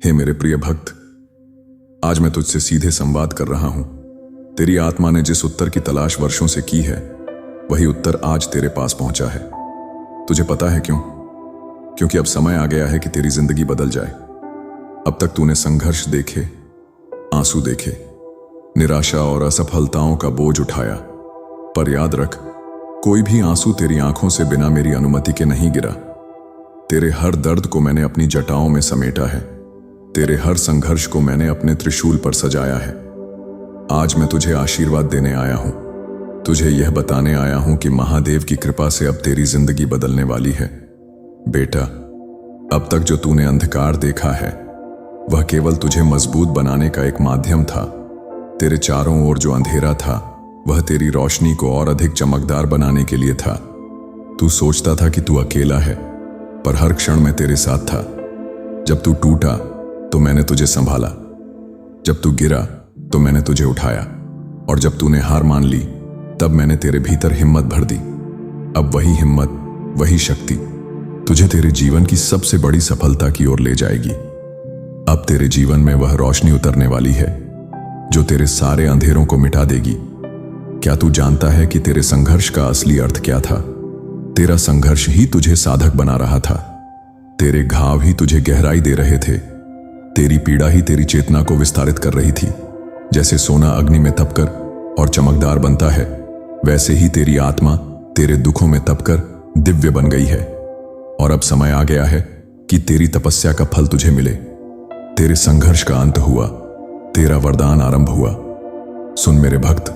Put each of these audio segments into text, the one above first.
हे मेरे प्रिय भक्त, आज मैं तुझसे सीधे संवाद कर रहा हूं। तेरी आत्मा ने जिस उत्तर की तलाश वर्षों से की है, वही उत्तर आज तेरे पास पहुंचा है। तुझे पता है क्यों? क्योंकि अब समय आ गया है कि तेरी जिंदगी बदल जाए। अब तक तूने संघर्ष देखे, आंसू देखे, निराशा और असफलताओं का बोझ उठाया, पर याद रख, कोई भी आंसू तेरी आंखों से बिना मेरी अनुमति के नहीं गिरा। तेरे हर दर्द को मैंने अपनी जटाओं में समेटा है। तेरे हर संघर्ष को मैंने अपने त्रिशूल पर सजाया है। आज मैं तुझे आशीर्वाद देने आया हूं। तुझे यह बताने आया हूं कि महादेव की कृपा से अब तेरी जिंदगी बदलने वाली है। बेटा, अब तक जो तूने अंधकार देखा है, वह केवल तुझे मजबूत बनाने का एक माध्यम था। तेरे चारों ओर जो अंधेरा था, वह तेरी रोशनी को और अधिक चमकदार बनाने के लिए था। तू सोचता था कि तू अकेला है, पर हर क्षण मैं तेरे साथ था। जब तू टूटा तो मैंने तुझे संभाला, जब तू गिरा तो मैंने तुझे उठाया, और जब तूने हार मान ली तब मैंने तेरे भीतर हिम्मत भर दी। अब वही हिम्मत, वही शक्ति तुझे तेरे जीवन की सबसे बड़ी सफलता की ओर ले जाएगी। अब तेरे जीवन में वह रोशनी उतरने वाली है जो तेरे सारे अंधेरों को मिटा देगी। क्या तू जानता है कि तेरे संघर्ष का असली अर्थ क्या था? तेरा संघर्ष ही तुझे साधक बना रहा था। तेरे घाव ही तुझे गहराई दे रहे थे। तेरी पीड़ा ही तेरी चेतना को विस्तारित कर रही थी। जैसे सोना अग्नि में तपकर और चमकदार बनता है, वैसे ही तेरी आत्मा तेरे दुखों में तपकर दिव्य बन गई है। और अब समय आ गया है कि तेरी तपस्या का फल तुझे मिले। तेरे संघर्ष का अंत हुआ, तेरा वरदान आरंभ हुआ। सुन मेरे भक्त,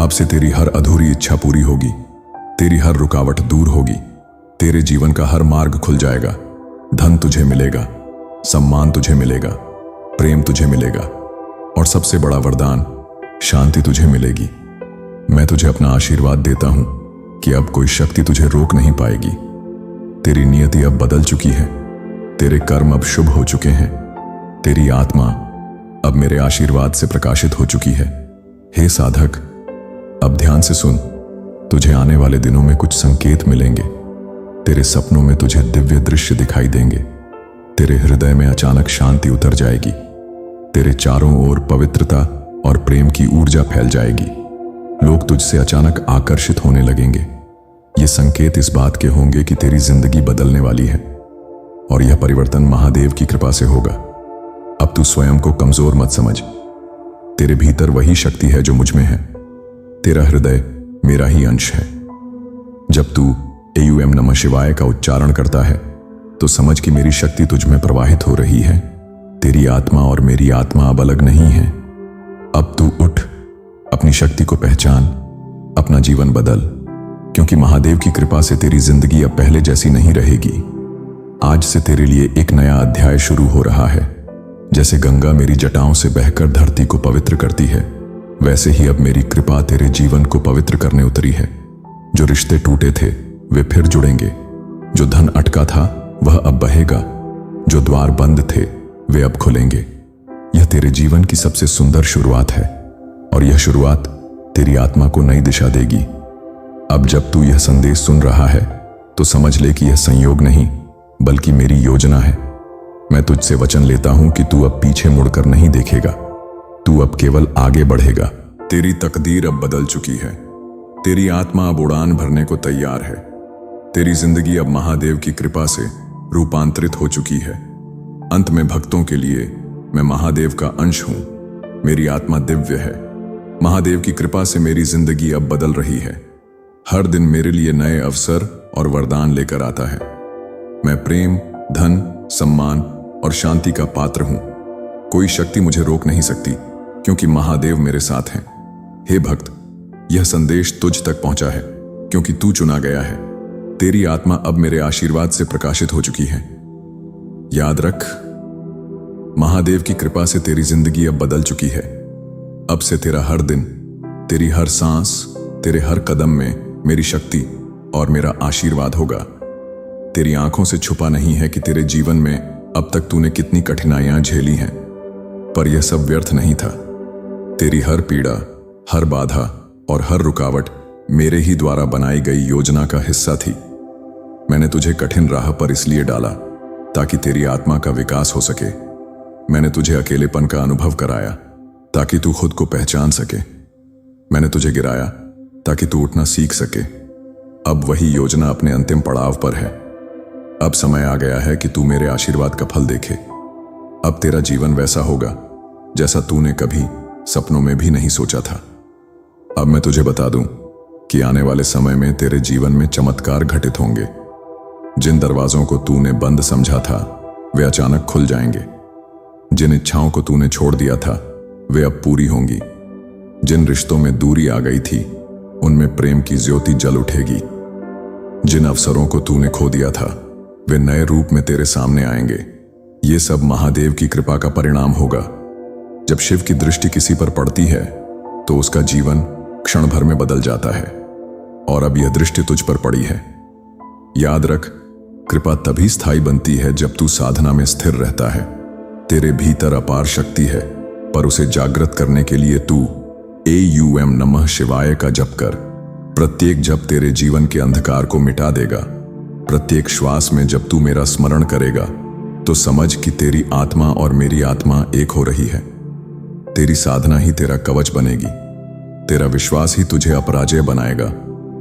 अब से तेरी हर अधूरी इच्छा पूरी होगी, तेरी हर रुकावट दूर होगी, तेरे जीवन का हर मार्ग खुल जाएगा। धन तुझे मिलेगा, सम्मान तुझे मिलेगा, प्रेम तुझे मिलेगा, और सबसे बड़ा वरदान, शांति तुझे मिलेगी। मैं तुझे अपना आशीर्वाद देता हूं कि अब कोई शक्ति तुझे रोक नहीं पाएगी। तेरी नियति अब बदल चुकी है, तेरे कर्म अब शुभ हो चुके हैं, तेरी आत्मा अब मेरे आशीर्वाद से प्रकाशित हो चुकी है। हे साधक, अब ध्यान से सुन। तुझे आने वाले दिनों में कुछ संकेत मिलेंगे। तेरे सपनों में तुझे दिव्य दृश्य दिखाई देंगे। तेरे हृदय में अचानक शांति उतर जाएगी। तेरे चारों ओर पवित्रता और प्रेम की ऊर्जा फैल जाएगी। लोग तुझसे अचानक आकर्षित होने लगेंगे। ये संकेत इस बात के होंगे कि तेरी जिंदगी बदलने वाली है, और यह परिवर्तन महादेव की कृपा से होगा। अब तू स्वयं को कमजोर मत समझ। तेरे भीतर वही शक्ति है जो मुझ में है। तेरा हृदय मेरा ही अंश है। जब तू एयूएम नमः शिवाय का उच्चारण करता है, तो समझ कि मेरी शक्ति तुझ में प्रवाहित हो रही है। तेरी आत्मा और मेरी आत्मा अब अलग नहीं है। अब तू उठ, अपनी शक्ति को पहचान, अपना जीवन बदल, क्योंकि महादेव की कृपा से तेरी जिंदगी अब पहले जैसी नहीं रहेगी। आज से तेरे लिए एक नया अध्याय शुरू हो रहा है। जैसे गंगा मेरी जटाओं से बहकर धरती को पवित्र करती है, वैसे ही अब मेरी कृपा तेरे जीवन को पवित्र करने उतरी है। जो रिश्ते टूटे थे वे फिर जुड़ेंगे, जो धन अटका था वह अब बहेगा, जो द्वार बंद थे वे अब खुलेंगे। यह तेरे जीवन की सबसे सुंदर शुरुआत है, और यह शुरुआत तेरी आत्मा को नई दिशा देगी। अब जब तू यह संदेश सुन रहा है, तो समझ ले कि यह संयोग नहीं, बल्कि मेरी योजना है। मैं तुझसे वचन लेता हूं कि तू अब पीछे मुड़कर नहीं देखेगा, तू अब केवल आगे बढ़ेगा। तेरी तकदीर अब बदल चुकी है। तेरी आत्मा अब उड़ान भरने को तैयार है। तेरी जिंदगी अब महादेव की कृपा से रूपांतरित हो चुकी है। अंत में भक्तों के लिए मैं महादेव का अंश हूं। मेरी आत्मा दिव्य है। महादेव की कृपा से मेरी जिंदगी अब बदल रही है। हर दिन मेरे लिए नए अवसर और वरदान लेकर आता है। मैं प्रेम, धन, सम्मान और शांति का पात्र हूं। कोई शक्ति मुझे रोक नहीं सकती, क्योंकि महादेव मेरे साथ हैं। हे भक्त, यह संदेश तुझ तक पहुंचा है क्योंकि तू चुना गया है। तेरी आत्मा अब मेरे आशीर्वाद से प्रकाशित हो चुकी है। याद रख, महादेव की कृपा से तेरी जिंदगी अब बदल चुकी है। अब से तेरा हर दिन, तेरी हर सांस, तेरे हर कदम में मेरी शक्ति और मेरा आशीर्वाद होगा। तेरी आंखों से छुपा नहीं है कि तेरे जीवन में अब तक तूने कितनी कठिनाइयां झेली हैं, पर यह सब व्यर्थ नहीं था। तेरी हर पीड़ा, हर बाधा और हर रुकावट मेरे ही द्वारा बनाई गई योजना का हिस्सा थी। मैंने तुझे कठिन राह पर इसलिए डाला ताकि तेरी आत्मा का विकास हो सके। मैंने तुझे अकेलेपन का अनुभव कराया ताकि तू खुद को पहचान सके। मैंने तुझे गिराया ताकि तू उठना सीख सके। अब वही योजना अपने अंतिम पड़ाव पर है। अब समय आ गया है कि तू मेरे आशीर्वाद का फल देखे। अब तेरा जीवन वैसा होगा जैसा तूने कभी सपनों में भी नहीं सोचा था। अब मैं तुझे बता दूं कि आने वाले समय में तेरे जीवन में चमत्कार घटित होंगे। जिन दरवाजों को तूने बंद समझा था वे अचानक खुल जाएंगे। जिन इच्छाओं को तूने छोड़ दिया था वे अब पूरी होंगी। जिन रिश्तों में दूरी आ गई थी उनमें प्रेम की ज्योति जल उठेगी। जिन अवसरों को तूने खो दिया था वे नए रूप में तेरे सामने आएंगे। ये सब महादेव की कृपा का परिणाम होगा। जब शिव की दृष्टि किसी पर पड़ती है तो उसका जीवन क्षण भर में बदल जाता है। और अब यह दृष्टि तुझ पर पड़ी है। याद रख, कृपा तभी स्थायी बनती है जब तू साधना में स्थिर रहता है। तेरे भीतर अपार शक्ति है, पर उसे जागृत करने के लिए तू AUM नमः शिवाय का जप कर। प्रत्येक जप तेरे जीवन के अंधकार को मिटा देगा। प्रत्येक श्वास में जब तू मेरा स्मरण करेगा तो समझ कि तेरी आत्मा और मेरी आत्मा एक हो रही है। तेरी साधना ही तेरा कवच बनेगी। तेरा विश्वास ही तुझे अपराजय बनाएगा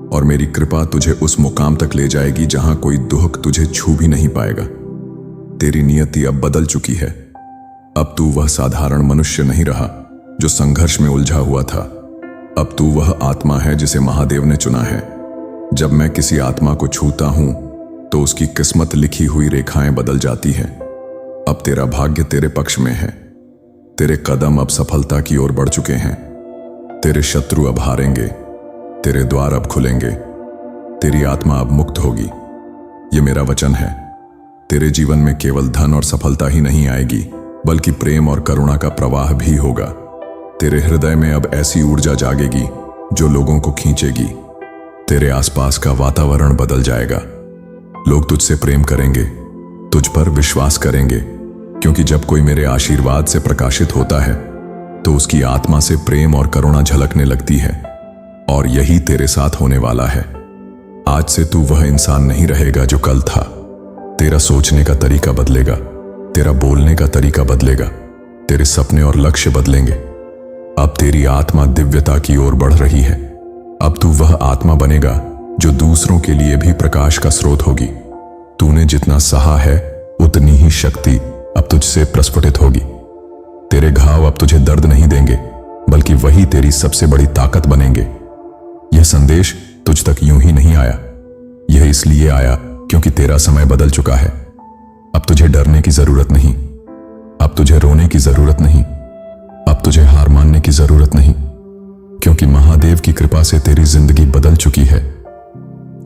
और मेरी कृपा तुझे उस मुकाम तक ले जाएगी जहां कोई दुख तुझे छू भी नहीं पाएगा। तेरी नियति अब बदल चुकी है। अब तू वह साधारण मनुष्य नहीं रहा जो संघर्ष में उलझा हुआ था। अब तू वह आत्मा है जिसे महादेव ने चुना है। जब मैं किसी आत्मा को छूता हूं तो उसकी किस्मत लिखी हुई रेखाएं बदल जाती हैं। अब तेरा भाग्य तेरे पक्ष में है। तेरे कदम अब सफलता की ओर बढ़ चुके हैं। तेरे शत्रु अब हारेंगे। तेरे द्वार अब खुलेंगे। तेरी आत्मा अब मुक्त होगी। ये मेरा वचन है। तेरे जीवन में केवल धन और सफलता ही नहीं आएगी, बल्कि प्रेम और करुणा का प्रवाह भी होगा। तेरे हृदय में अब ऐसी ऊर्जा जागेगी जो लोगों को खींचेगी। तेरे आसपास का वातावरण बदल जाएगा। लोग तुझसे प्रेम करेंगे, तुझ पर विश्वास करेंगे, क्योंकि जब कोई मेरे आशीर्वाद से प्रकाशित होता है तो उसकी आत्मा से प्रेम और करुणा झलकने लगती है। और यही तेरे साथ होने वाला है। आज से तू वह इंसान नहीं रहेगा जो कल था। तेरा सोचने का तरीका बदलेगा। तेरा बोलने का तरीका बदलेगा। तेरे सपने और लक्ष्य बदलेंगे। अब तेरी आत्मा दिव्यता की ओर बढ़ रही है। अब तू वह आत्मा बनेगा जो दूसरों के लिए भी प्रकाश का स्रोत होगी। तूने जितना सहा है उतनी ही शक्ति अब तुझसे प्रस्फुटित होगी। तेरे घाव अब तुझे दर्द नहीं देंगे, बल्कि वही तेरी सबसे बड़ी ताकत बनेंगे। यह संदेश तुझ तक यूं ही नहीं आया। यह इसलिए आया क्योंकि तेरा समय बदल चुका है। अब तुझे डरने की जरूरत नहीं। अब तुझे रोने की जरूरत नहीं। अब तुझे हार मानने की जरूरत नहीं, क्योंकि महादेव की कृपा से तेरी जिंदगी बदल चुकी है।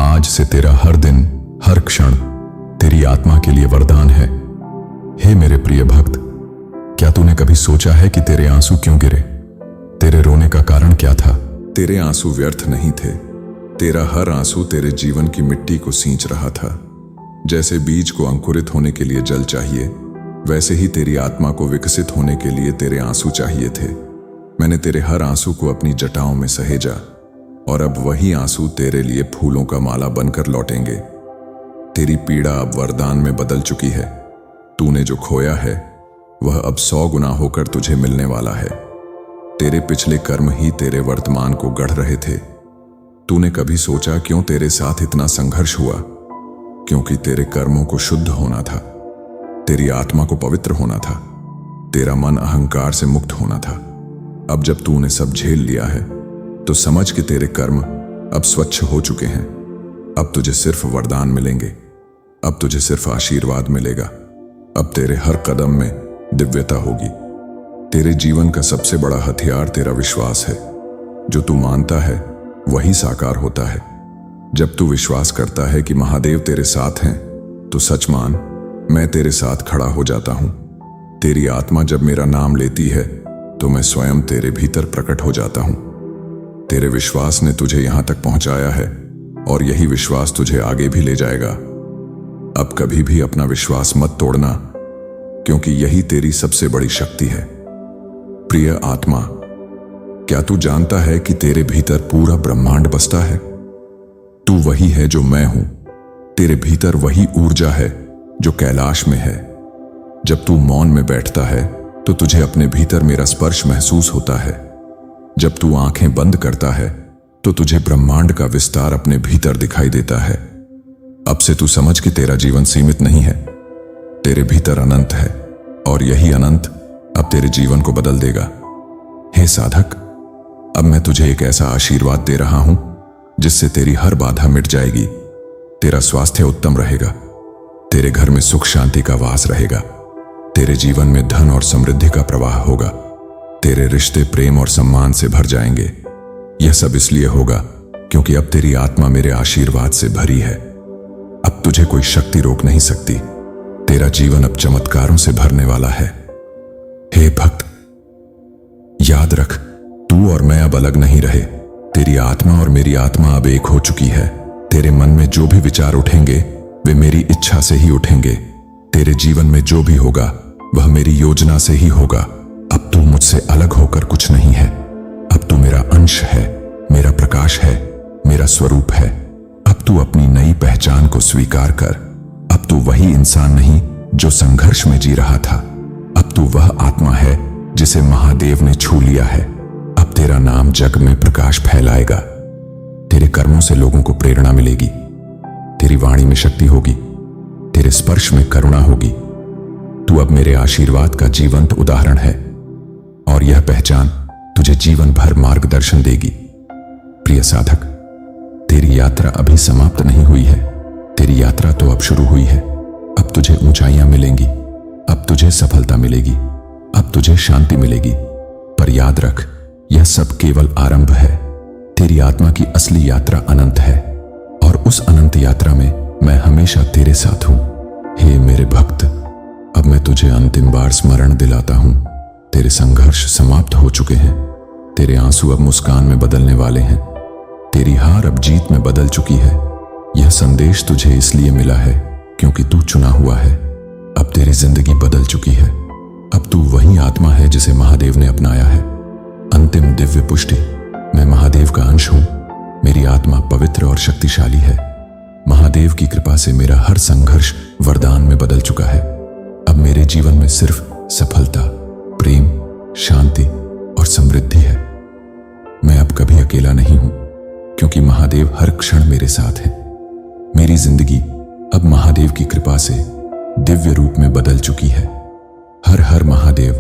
आज से तेरा हर दिन, हर क्षण तेरी आत्मा के लिए वरदान है। हे मेरे प्रिय भक्त, क्या तूने कभी सोचा है कि तेरे आंसू क्यों गिरे? तेरे रोने का कारण क्या था? तेरे आंसू व्यर्थ नहीं थे। तेरा हर आंसू तेरे जीवन की मिट्टी को सींच रहा था। जैसे बीज को अंकुरित होने के लिए जल चाहिए, वैसे ही तेरी आत्मा को विकसित होने के लिए तेरे आंसू चाहिए थे। मैंने तेरे हर आंसू को अपनी जटाओं में सहेजा, और अब वही आंसू तेरे लिए फूलों का माला बनकर लौटेंगे। तेरी पीड़ा अब वरदान में बदल चुकी है। तूने जो खोया है वह अब 100 गुना होकर तुझे मिलने वाला है। तेरे पिछले कर्म ही तेरे वर्तमान को गढ़ रहे थे। तूने कभी सोचा क्यों तेरे साथ इतना संघर्ष हुआ? क्योंकि तेरे कर्मों को शुद्ध होना था, तेरी आत्मा को पवित्र होना था, तेरा मन अहंकार से मुक्त होना था। अब जब तूने सब झेल लिया है तो समझ कि तेरे कर्म अब स्वच्छ हो चुके हैं। अब तुझे सिर्फ वरदान मिलेंगे। अब तुझे सिर्फ आशीर्वाद मिलेगा। अब तेरे हर कदम में दिव्यता होगी। तेरे जीवन का सबसे बड़ा हथियार तेरा विश्वास है। जो तू मानता है वही साकार होता है। जब तू विश्वास करता है कि महादेव तेरे साथ हैं, तो सच मान, मैं तेरे साथ खड़ा हो जाता हूं। तेरी आत्मा जब मेरा नाम लेती है तो मैं स्वयं तेरे भीतर प्रकट हो जाता हूं। तेरे विश्वास ने तुझे यहां तक पहुंचाया है, और यही विश्वास तुझे आगे भी ले जाएगा। अब कभी भी अपना विश्वास मत तोड़ना, क्योंकि यही तेरी सबसे बड़ी शक्ति है। प्रिय आत्मा, क्या तू जानता है कि तेरे भीतर पूरा ब्रह्मांड बसता है? तू वही है जो मैं हूं। तेरे भीतर वही ऊर्जा है जो कैलाश में है। जब तू मौन में बैठता है तो तुझे अपने भीतर मेरा स्पर्श महसूस होता है। जब तू आंखें बंद करता है तो तुझे ब्रह्मांड का विस्तार अपने भीतर दिखाई देता है। अब से तू समझ कि तेरा जीवन सीमित नहीं है, तेरे भीतर अनंत है, और यही अनंत अब तेरे जीवन को बदल देगा। हे साधक, अब मैं तुझे एक ऐसा आशीर्वाद दे रहा हूं जिससे तेरी हर बाधा मिट जाएगी, तेरा स्वास्थ्य उत्तम रहेगा, तेरे घर में सुख शांति का वास रहेगा, तेरे जीवन में धन और समृद्धि का प्रवाह होगा, तेरे रिश्ते प्रेम और सम्मान से भर जाएंगे। यह सब इसलिए होगा क्योंकि अब तेरी आत्मा मेरे आशीर्वाद से भरी है। अब तुझे कोई शक्ति रोक नहीं सकती। तेरा जीवन अब चमत्कारों से भरने वाला है। हे भक्त, याद रख, तू और मैं अब अलग नहीं रहे। तेरी आत्मा और मेरी आत्मा अब एक हो चुकी है। तेरे मन में जो भी विचार उठेंगे वे मेरी इच्छा से ही उठेंगे। तेरे जीवन में जो भी होगा वह मेरी योजना से ही होगा। अब तू मुझसे अलग होकर कुछ नहीं है। अब तू मेरा अंश है, मेरा प्रकाश है, मेरा स्वरूप है। अब तू अपनी नई पहचान को स्वीकार कर। अब तू वही इंसान नहीं जो संघर्ष में जी रहा था। अब तू वह आत्मा है जिसे महादेव ने छू लिया है। अब तेरा नाम जग में प्रकाश फैलाएगा। तेरे कर्मों से लोगों को प्रेरणा मिलेगी। तेरी वाणी में शक्ति होगी, तेरे स्पर्श में करुणा होगी। तू अब मेरे आशीर्वाद का जीवंत उदाहरण है, और यह पहचान तुझे जीवन भर मार्गदर्शन देगी। प्रिय साधक, तेरी यात्रा अभी समाप्त नहीं हुई है। तेरी यात्रा तो अब शुरू हुई है। अब तुझे ऊंचाइयां मिलेंगी, अब तुझे सफलता मिलेगी, अब तुझे शांति मिलेगी। पर याद रख, यह सब केवल आरंभ है। तेरी आत्मा की असली यात्रा अनंत है, और उस अनंत यात्रा में मैं हमेशा तेरे साथ हूं। हे मेरे भक्त, अब मैं तुझे अंतिम बार स्मरण दिलाता हूं। तेरे संघर्ष समाप्त हो चुके हैं। तेरे आंसू अब मुस्कान में बदलने वाले हैं। तेरी हार अब जीत में बदल चुकी है। यह संदेश तुझे इसलिए मिला है क्योंकि तू चुना हुआ है। अब तेरी जिंदगी बदल चुकी है। अब तू वही आत्मा है जिसे महादेव ने अपनाया है। अंतिम दिव्य पुष्टि, मैं महादेव का अंश हूं। मेरी आत्मा पवित्र और शक्तिशाली है। महादेव की कृपा से मेरा हर संघर्ष वरदान में बदल चुका है। अब मेरे जीवन में सिर्फ सफलता, प्रेम, शांति और समृद्धि है। मैं अब कभी अकेला नहीं हूं, क्योंकि महादेव हर क्षण मेरे साथ है। मेरी जिंदगी अब महादेव की कृपा से दिव्य रूप में बदल चुकी है। हर हर महादेव।